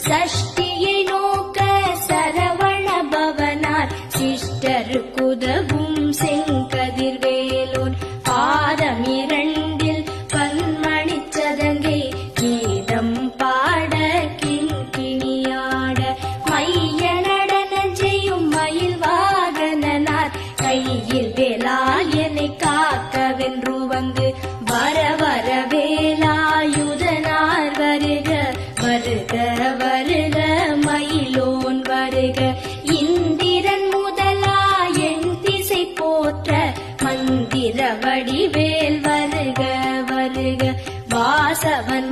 சஷ்டியை நோக்க சரவண பவனார் சிஷ்டருக்குதவும் செங்கதிர்வேலோன் பாதமிரண்டில் பன்மணிச் சதங்கை கீதம் பாட கிண்கிணியாட மைய நடன செய்யும் மயில் வாகனனார் கையில் வேலாயனை காக்கவென்று வந்து வர வர வேலாயுதனார் வருக வருக வருக மயிலோன் வருக இந்திரன் முதலா என் திசை போற்ற மந்திர வடிவேல் வருக வருக வாசவன்